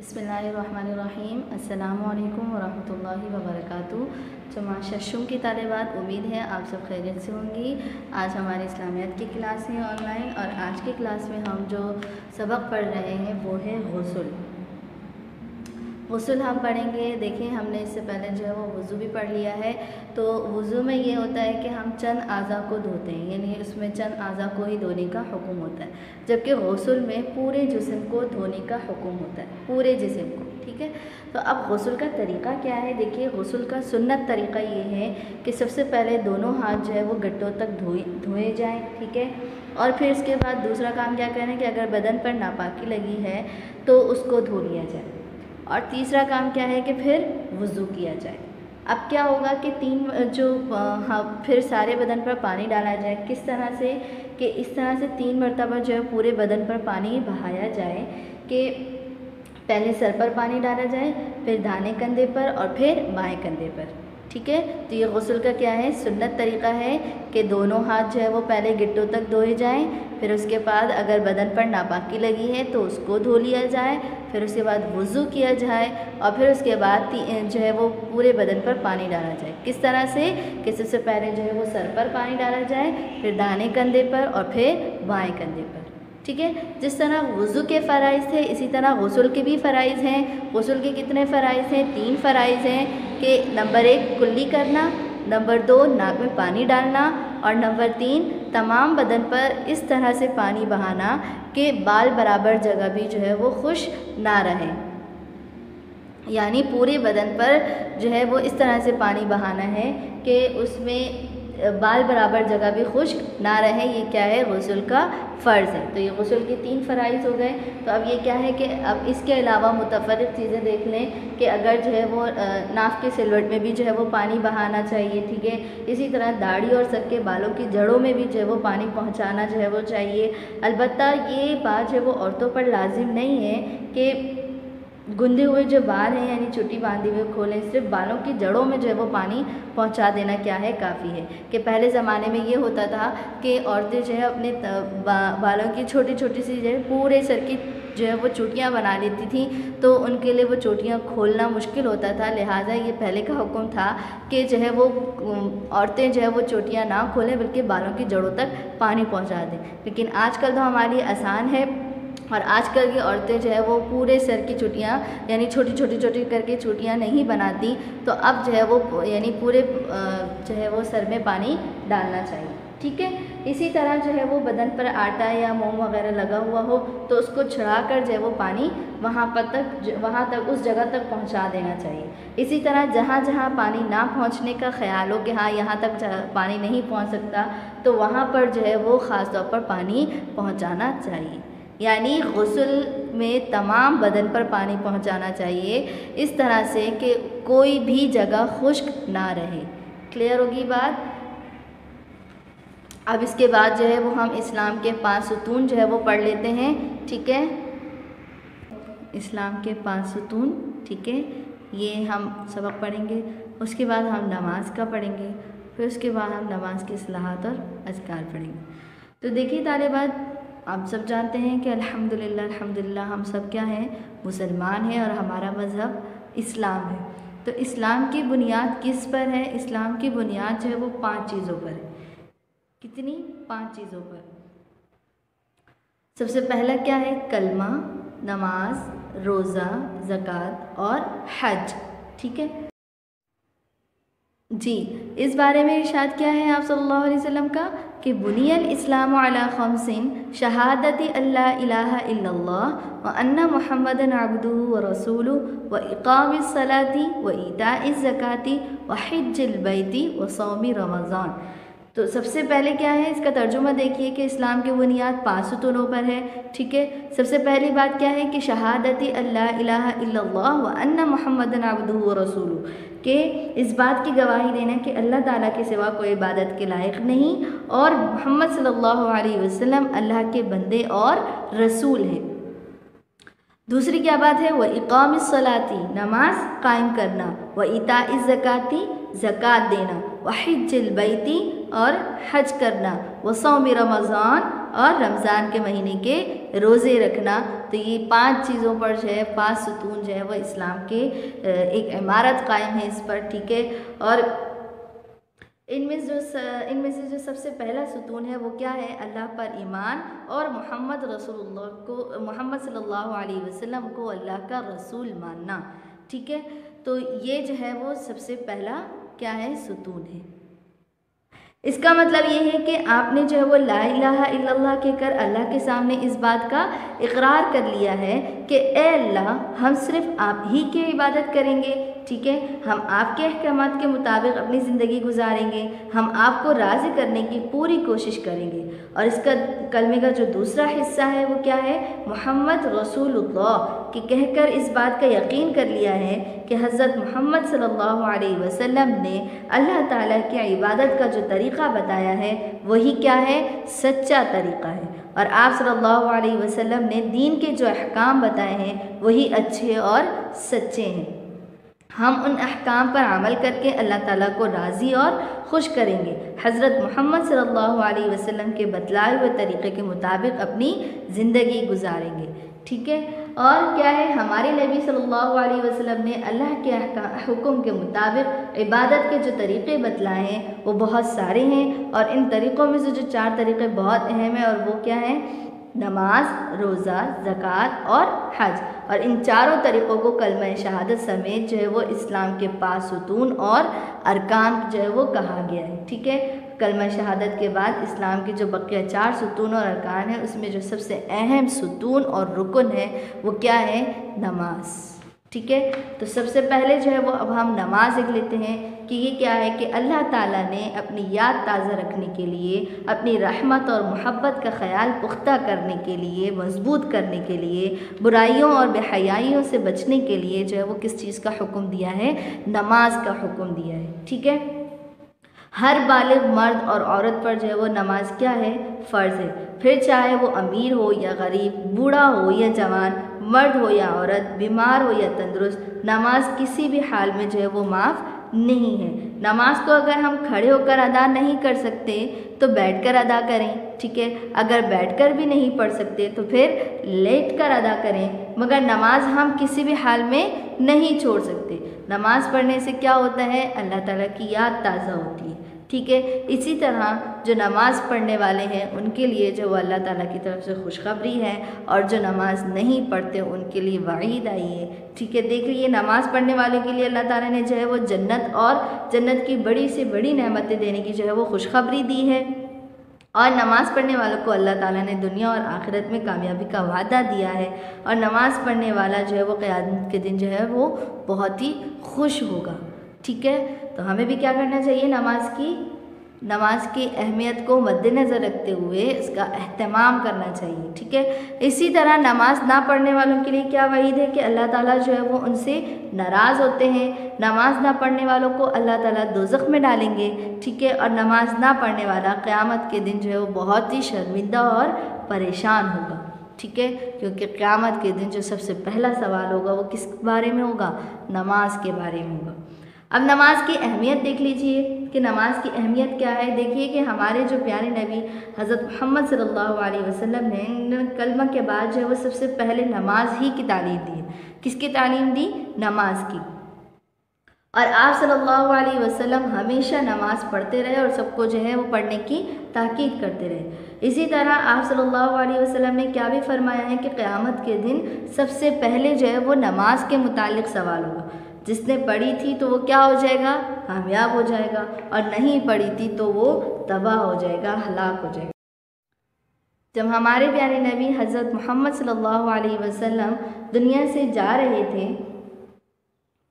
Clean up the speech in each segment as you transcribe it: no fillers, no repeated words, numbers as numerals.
बिस्मिल्लाहिर्रहमानिर्रहीम अस्सलामु अलैकुम वरहमतुल्लाहि वबरकातुहू। जमात शशुम की तालिबात, उम्मीद है आप सब खैरियत से होंगी। आज हमारी इस्लामियत की क्लास है ऑनलाइन, और आज की क्लास में हम जो सबक पढ़ रहे हैं वो है गुस्ल। गुस्ल हम पढ़ेंगे। देखिए, हमने इससे पहले जो है वो वज़ू भी पढ़ लिया है। तो वज़ू में ये होता है कि हम चंद आज़ा को धोते हैं, यानी उसमें चंद आज़ा को ही धोने का हुक्म होता है, जबकि गुस्ल में पूरे जिस्म को धोने का हुक्म होता है, पूरे जिस्म को। ठीक है, तो अब गुस्ल का तरीक़ा क्या है। देखिए, गुस्ल का सुन्नत तरीक़ा ये है कि सबसे पहले दोनों हाथ जो है वो गट्टों तक धोए जाएँ। ठीक है, और फिर इसके बाद दूसरा काम क्या करना है कि अगर बदन पर नापाकी लगी है तो उसको धो लिया जाए, और तीसरा काम क्या है कि फिर वज़ू किया जाए। अब क्या होगा कि फिर सारे बदन पर पानी डाला जाए। किस तरह से कि इस तरह से 3 मरतबा जो है पूरे बदन पर पानी बहाया जाए कि पहले सर पर पानी डाला जाए, फिर दाहिने कंधे पर और फिर बाएं कंधे पर। ठीक है, तो ये गुस्ल का क्या है, सुन्नत तरीक़ा है कि दोनों हाथ जो है वो पहले गिट्टों तक धोए जाएं, फिर उसके बाद अगर बदन पर नापाकी लगी है तो उसको धो लिया जाए, फिर उसके बाद वज़ू किया जाए, और फिर उसके बाद जो है वो पूरे बदन पर पानी डाला जाए। किस तरह से कि सबसे पहले जो है वो सर पर पानी डाला जाए, फिर दाहिने कंधे पर और फिर बाएं कंधे पर। ठीक है, जिस तरह वज़ू के फ़राइज़ थे इसी तरह गुस्ल के भी फ़राइज़ हैं। गुस्ल के कितने फ़राइज़ हैं? 3 फ़राइज़ हैं कि नंबर 1 कुल्ली करना, नंबर 2 नाक में पानी डालना, और नंबर 3 तमाम बदन पर इस तरह से पानी बहाना कि बाल बराबर जगह भी जो है वो खुश्क ना रहे, यानी पूरे बदन पर जो है वो इस तरह से पानी बहाना है कि उसमें बाल बराबर जगह भी खुश्क ना रहे। ये क्या है, गुस्ल का फ़र्ज़ है। तो ये गुस्ल के 3 फ़राइज़ हो गए। तो अब ये क्या है कि अब इसके अलावा मुतफ़र्रिक़ चीज़ें देख लें कि अगर जो है वो नाक के सिलवट में भी जो है वो पानी बहाना चाहिए। ठीक है, इसी तरह दाढ़ी और सर के बालों की जड़ों में भी जो है वो पानी पहुँचाना जो है वो चाहिए। अलबत्ता ये बात जो है वो औरतों पर लाजिम नहीं है कि गुंदे हुए जो बाल हैं यानी चुट्टी बांधी हुए खोलें, सिर्फ बालों की जड़ों में जो है वो पानी पहुंचा देना क्या है, काफ़ी है। कि पहले ज़माने में ये होता था कि औरतें जो है अपने बालों की छोटी छोटी सी जो है पूरे सर की जो है वो चोटियाँ बना लेती थी, तो उनके लिए वो चोटियाँ खोलना मुश्किल होता था। लिहाजा ये पहले का हुक्म था कि जो है वो औरतें जो है वो चोटियाँ ना खोलें बल्कि बालों की जड़ों तक पानी पहुँचा दें। लेकिन आजकल तो हमारे लिए आसान है, और आजकल की औरतें जो है वो पूरे सर की चुटियाँ यानी छोटी करके चुटियाँ नहीं बनाती, तो अब जो है वो यानी पूरे जो है वो सर में पानी डालना चाहिए। ठीक है, इसी तरह जो है वो बदन पर आटा या मोम वगैरह लगा हुआ हो तो उसको छुड़ाकर जो है वो पानी वहाँ तक उस जगह तक पहुँचा देना चाहिए। इसी तरह जहाँ जहाँ पानी ना पहुँचने का ख्याल हो कि हाँ यहाँ तक पानी नहीं पहुँच सकता, तो वहाँ पर जो है वो ख़ास तौर पर पानी पहुँचाना चाहिए। यानी गुस्ल में तमाम बदन पर पानी पहुंचाना चाहिए इस तरह से कि कोई भी जगह खुश्क ना रहे। क्लियर होगी बात। अब इसके बाद जो है वो हम इस्लाम के 5 सुतून जो है वो पढ़ लेते हैं। ठीक है, इस्लाम के 5 सुतून। ठीक है, ये हम सबक पढ़ेंगे। उसके बाद हम नमाज का पढ़ेंगे, फिर उसके बाद हम नमाज की इस्लाहात और अज़कार पढ़ेंगे। तो देखिए तालिबात, आप सब जानते हैं कि अल्हम्दुलिल्लाह हम सब क्या हैं, मुसलमान हैं, और हमारा मज़हब इस्लाम है। तो इस्लाम की बुनियाद किस पर है? इस्लाम की बुनियाद जो है वो 5 चीज़ों पर है। कितनी? 5 चीज़ों पर। सबसे पहला क्या है? कलमा, नमाज, रोज़ा, ज़कात और हज। ठीक है जी, इस बारे में इरशाद क्या है आप सल्लल्लाहु अलैहि वसल्लम का कि बुनियल इस्लामु अला खम्सिन शहादती अल्ला इलाहा इल्लल्लाह व अन्ना मुहम्मदन अब्दुहु व रसूलुहु व इक़ामिस सलाती व ईताइज़ ज़काती व हिज्जिल बैती व सौमी रमज़ान। तो सबसे पहले क्या है, इसका तर्जुमा देखिए कि इस्लाम की बुनियाद 5 सुतूनों पर है। ठीक है, सबसे पहली बात क्या है कि शहादती अल्ला इलाहा इल्लल्लाह व अन्ना मुहम्मदन अब्दुहु व रसूलुहु, कि इस बात की गवाही देना कि अल्लाह ताला के सिवा कोई इबादत के लायक नहीं, और मोहम्मद सल्लल्लाहु अलैहि वसल्लम अल्लाह के बंदे और रसूल हैं। दूसरी क्या बात है? व इक़ामिस सलाती, नमाज कायम करना, व इताइज़ ज़काती, ज़कात देना, व हिज्जिल बैती, और हज करना, व सौमी रमज़ान, और रमज़ान के महीने के रोज़े रखना। तो ये 5 चीज़ों पर जो है 5 सुतून जो है वो इस्लाम के एक इमारत कायम है इस पर, ठीक है। और इनमें से जो सबसे पहला सुतून है वो क्या है, अल्लाह पर ईमान और मोहम्मद सल्लल्लाहु अलैहि वसल्लम को अल्लाह का रसूल मानना, ठीक है। तो ये जो है वो सबसे पहला क्या है, सुतून है। इसका मतलब ये है कि आपने जो है वो ला इलाहा इल्लल्लाह कहकर अल्लाह के सामने इस बात का इकरार कर लिया है कि ए अल्लाह, हम सिर्फ आप ही की इबादत करेंगे, ठीक है। हम आपके अहकामात के मुताबिक अपनी ज़िंदगी गुजारेंगे, हम आपको राज़ी करने की पूरी कोशिश करेंगे। और इसका कलमे का जो दूसरा हिस्सा है वो क्या है, मोहम्मद रसूलुल्लाह कि कहकर इस बात का यकीन कर लिया है कि हज़रत मोहम्मद सल्लल्लाहु अलैहि वसल्लम ने अल्लाह ताला की इबादत का जो तरीक़ा बताया है वही क्या है, सच्चा तरीक़ा है। और आप सल्लल्लाहु अलैहि वसल्लम ने दीन के जो अहकाम बताए हैं वही अच्छे और सच्चे हैं। हम उन अहकाम पर अमल करके अल्लाह ताला को राज़ी और खुश करेंगे, हज़रत मोहम्मद सल्लल्लाहु अलैहि वसल्लम के बतलाए हुए तरीक़े के मुताबिक अपनी ज़िंदगी गुजारेंगे, ठीक है। और क्या है, हमारे नबी सल्लल्लाहु अलैहि वसल्लम ने अल्लाह के हुक्म के मुताबिक इबादत के जो तरीक़े बतलाए हैं वो बहुत सारे हैं। और इन तरीक़ों में से जो 4 तरीक़े बहुत अहम हैं और वो क्या हैं, नमाज, रोज़ा, ज़कात और हज। और इन चारों तरीक़ों को कलमा शहादत समेत जो है वो इस्लाम के 5 सुतून और अरकान जो है वो कहा गया है, ठीक है। कलमा शहादत के बाद इस्लाम के जो बकिया 4 सुतून और अरकान हैं उसमें जो सबसे अहम सुतून और रुकन है वो क्या है, नमाज, ठीक है। तो सबसे पहले जो है वो अब हम नमाज देख लेते हैं कि ये क्या है कि अल्लाह ताला ने अपनी याद ताज़ा रखने के लिए, अपनी रहमत और मोहब्बत का ख़याल पुख्ता करने के लिए, मजबूत करने के लिए, बुराइयों और बेहयाइयों से बचने के लिए जो है वो किस चीज़ का हुक्म दिया है, नमाज का हुक्म दिया है, ठीक है। हर बालिग मर्द और औरत पर जो है वो नमाज क्या है, फ़र्ज़ है। फिर चाहे वो अमीर हो या गरीब, बूढ़ा हो या जवान, मर्द हो या औरत, बीमार हो या तंदुरुस्त, नमाज किसी भी हाल में जो है वो माफ़ नहीं है। नमाज को अगर हम खड़े होकर अदा नहीं कर सकते तो बैठकर अदा करें, ठीक है। अगर बैठकर भी नहीं पढ़ सकते तो फिर लेटकर अदा करें, मगर नमाज हम किसी भी हाल में नहीं छोड़ सकते। नमाज पढ़ने से क्या होता है, अल्लाह ताला की याद ताज़ा होती है, ठीक है। इसी तरह जो नमाज़ पढ़ने वाले हैं उनके लिए जो अल्लाह ताला की तरफ से खुशखबरी है, और जो नमाज नहीं पढ़ते उनके लिए वईद आई है, ठीक है। देख लीजिए, नमाज़ पढ़ने वालों के लिए अल्लाह ताला ने जो है वो जन्नत और जन्नत की बड़ी से बड़ी नेमतें देने की जो है वो खुशखबरी दी है। और नमाज़ पढ़ने वालों को अल्लाह ताला ने दुनिया और आखिरत में कामयाबी का वादा दिया है। और नमाज़ पढ़ने वाला जो है वो क़यामत के दिन जो है वो बहुत ही खुश होगा, ठीक है। तो हमें भी क्या करना चाहिए, नमाज की अहमियत को मद्देनज़र रखते हुए इसका एहतमाम करना चाहिए, ठीक है। इसी तरह नमाज ना पढ़ने वालों के लिए क्या वईद है कि अल्लाह ताला जो है वो उनसे नाराज़ होते हैं। नमाज ना पढ़ने वालों को अल्लाह ताला दोज़ख में डालेंगे, ठीक है। और नमाज ना पढ़ने वाला क़यामत के दिन जो है वो बहुत ही शर्मिंदा और परेशान होगा, ठीक है। क्योंकि क़यामत के दिन जो सबसे पहला सवाल होगा वो किस बारे में होगा, नमाज के बारे में होगा। अब नमाज की अहमियत देख लीजिए कि नमाज की अहमियत क्या है। देखिए कि हमारे जो प्यारे नबी हज़रत मोहम्मद सल्लल्लाहु अलैहि वसल्लम ने कलमा के बाद जो है वो सबसे पहले नमाज ही की तालीम दी। किसकी तालीम दी, नमाज की। और आप सल्लल्लाहु अलैहि वसल्लम हमेशा नमाज़ पढ़ते रहे और सबको जो है वो पढ़ने की ताकीद करते रहे। इसी तरह आप सल्लल्लाहु अलैहि वसल्लम ने क्या भी फरमाया है कि क़यामत के दिन सबसे पहले जो है वो नमाज के मुतालिक सवाल होगा। जिसने पढ़ी थी तो वो क्या हो जाएगा, कामयाब हो जाएगा, और नहीं पढ़ी थी तो वो तबाह हो जाएगा, हलाक हो जाएगा। जब हमारे प्यारे नबी हज़रत मोहम्मद सल्लल्लाहु अलैहि वसल्लम दुनिया से जा रहे थे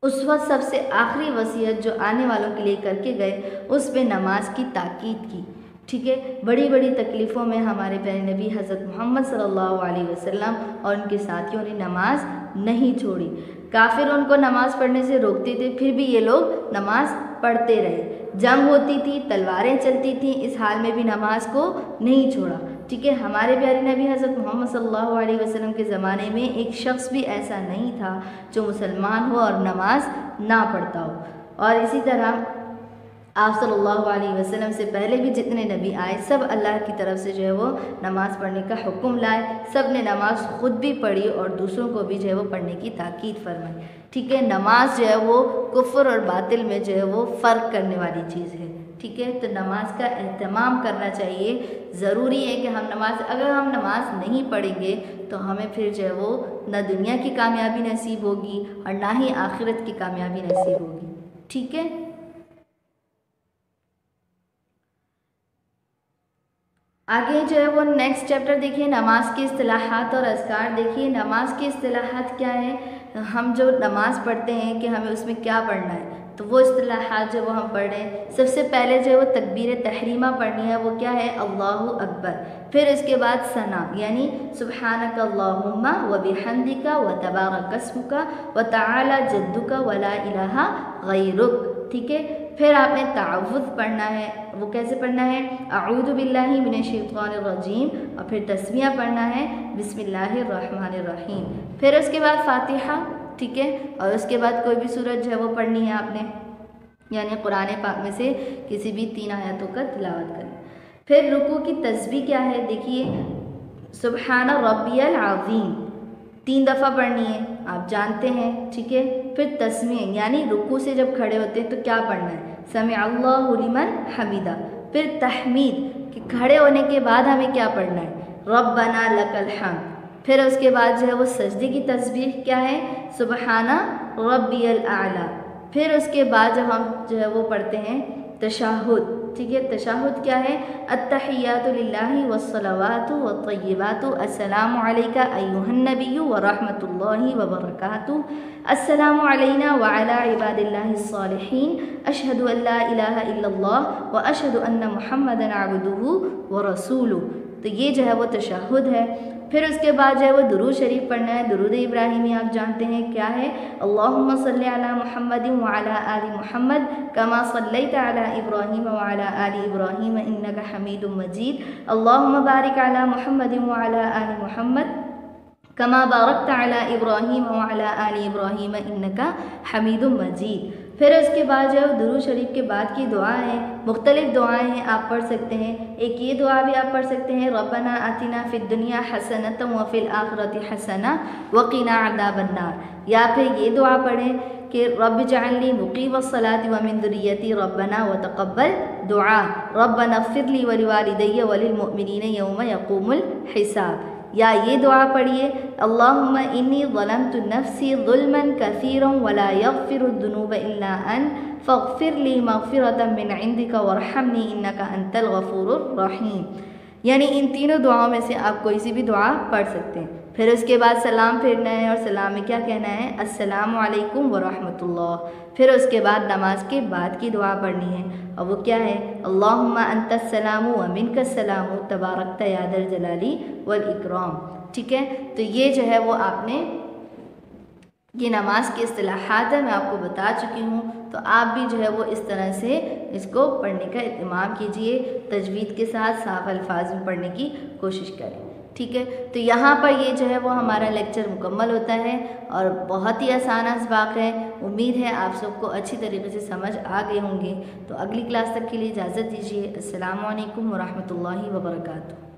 उस वक्त सबसे आखिरी वसीयत जो आने वालों के लिए करके गए उस पे नमाज की ताकीद की, ठीक है। बड़ी बड़ी तकलीफ़ों में हमारे प्यारे नबी हज़रत मोहम्मद सल्लल्लाहु अलैहि वसल्लम और उनके साथियों ने नमाज नहीं छोड़ी। काफिर उनको नमाज़ पढ़ने से रोकते थे, फिर भी ये लोग नमाज़ पढ़ते रहे। जंग होती थी, तलवारें चलती थीं, इस हाल में भी नमाज को नहीं छोड़ा, ठीक है। हमारे प्यारे नबी हज़रत मोहम्मद सल्लल्लाहु अलैहि वसल्लम के ज़माने में एक शख्स भी ऐसा नहीं था जो मुसलमान हो और नमाज ना पढ़ता हो। और इसी तरह आप सल्लल्लाहु अलैहि वसल्लम से पहले भी जितने नबी आए सब अल्लाह की तरफ से जो है वो नमाज़ पढ़ने का हुक्म लाए। सब ने नमाज़ ख़ुद भी पढ़ी और दूसरों को भी जो है वो पढ़ने की ताकीद फरमाई। ठीक है, नमाज जो है वो कुफ्र और बातिल में जो है वो फ़र्क करने वाली चीज़ है। ठीक है, तो नमाज का एहतमाम करना चाहिए। ज़रूरी है कि हम नमाज, अगर हम नमाज नहीं पढ़ेंगे तो हमें फिर जो है वो न दुनिया की कामयाबी नसीब होगी और ना ही आखिरत की कामयाबी नसीब होगी। ठीक है, आगे जो है वो नेक्स्ट चैप्टर देखिए, नमाज के इस्तिलाहात और अज़कार। देखिए नमाज के इस्तिलाहात क्या है, हम जो नमाज़ पढ़ते हैं कि हमें उसमें क्या पढ़ना है, तो वो इस्तिलाहात जो वो हम पढ़ रहे हैं। सबसे पहले जो है वो तकबीर तहरीमा पढ़नी है, वो क्या है, अल्लाहु अकबर। फिर इसके बाद सना यानी सुब्हानक अल्लाहुम्मा व बिहम्दिका व तबारक अस्मुका व तआला जद्दुका व ला इलाहा गैरुक। ठीक है, फिर आपने तावुज़ पढ़ना है, वो कैसे पढ़ना है, अऊज़ु बिल्लाहि मिनश्शैतानिर रजीम, और फिर तस्मिया पढ़ना है बिस्मिल्लाहिर रहमानिर रहीम। फिर उसके बाद फातिहा। ठीक है, और उसके बाद कोई भी सूरत जो है वो पढ़नी है आपने, यानी कुरान पाक में से किसी भी 3 आयतों का तिलावत करना। फिर रुकू की तस्बीह क्या है, देखिए सुब्हान रब्बियल अज़ीम 3 दफ़ा पढ़नी है, आप जानते हैं। ठीक है, फिर तस्मीह यानी रुकू से जब खड़े होते हैं तो क्या पढ़ना है, समी अल्लाहु लिमन हमीदा। फिर तहमीद कि खड़े होने के बाद हमें क्या पढ़ना है, रब्बना लकल हम्द। फिर उसके बाद जो है वो सजदे की तस्बीह क्या है, सुब्हाना रब्बियल आला। फिर उसके बाद जब हम जो है वो पढ़ते हैं तशहुद। ठीक है, तशहुद क्या है, अत्तहियातु लिल्लाहि वस्सलावातु वत्तय्यिबातु अस्सलामु अलैका अय्युहन नबिय्यु व रहमतुल्लाहि व बरकातुहू अस्सलामु अलैना व अला इबादिल्लाहिस सालिहीन अशहदु अल्ला इलाहा इल्लल्लाह व अशहदु अन्न मुहम्मदन अब्दुहु व रसूलुहू। तो ये जो है वो तशहुद है। फिर उसके बाद जो है वो दुरूद शरीफ पढ़ना है। दुरूद इब्राहिमी आप जानते हैं क्या है, अल्लाहुम्मा सल्ली अला मुहम्मदिन व अला आलि मुहम्मद कमा सल्लैता अला इब्राहीम व अला आलि इब्राहीम इन्नका हमीदुम मजीद। अल्लाहुम्मा बारिक अला मुहम्मदिन व अला आलि मुहम्मद कमा बारकता अला इब्राहीम व अला आलि इब्राहीम इन्नका हमीदुम मजीद। फिर उसके बाद जो है दुरूद शरीफ के बाद की दुआ है, मुख्तलिफ़ दुआएं हैं, आप पढ़ सकते हैं। एक ये दुआ भी आप पढ़ सकते हैं, रब्बना आतिना फिद दुनिया हसनतम व फिल आखिरति हसना व क़िना अज़ाबन्नार। या फिर ये दुआ पढ़ें कि रब्ब जअलनी मुक़ीमस्सलाति व मिन ज़ुर्रिय्यती रब्बना व तक़ब्बल दुआ रब्बना इग़फ़िरली व लिवालिदैया व लिलमुअमिनीना यौम यक़ूमुल हिसाब। या ये दुआ पढ़िए, अल्लाहुम्मा इन्नी ज़लमतु नफ़्सी ज़ुल्मन कसीरन वला यग़फ़िरुद्दुनूब इल्ला अंत फ़ग़फ़िरली मग़फ़िरतम मिन इंदिका वरहमनी इन्नका अंतल गफ़ूरुर रहीम। यानी इन तीनों दुआओं में से आप कोई सी भी दुआ पढ़ सकते हैं। फिर उसके बाद सलाम फेरना है और सलाम में क्या कहना है, अस्सलामु अलैकुम व रहमतुल्लाह। फिर उसके बाद नमाज के बाद की दुआ पढ़नी है और वो क्या है, अल्लाहुम्मा अंतस्सलामु व मिनकस्सलामु तबारकता या दल जलाली वल इकराम। ठीक है, तो ये जो है वो आपने ये नमाज के इस्तिलाहात है, मैं आपको बता चुकी हूँ। तो आप भी जो है वो इस तरह से इसको पढ़ने का इत्माम कीजिए, तजवीद के साथ साफ अल्फाज में पढ़ने की कोशिश करें। ठीक है, तो यहाँ पर ये जो है वो हमारा लेक्चर मुकम्मल होता है और बहुत ही आसान असबाक है। उम्मीद है आप सबको अच्छी तरीके से समझ आ गए होंगे। तो अगली क्लास तक के लिए इजाज़त दीजिए। अस्सलामु अलैकुम व रहमतुल्लाहि व बरकातुहू।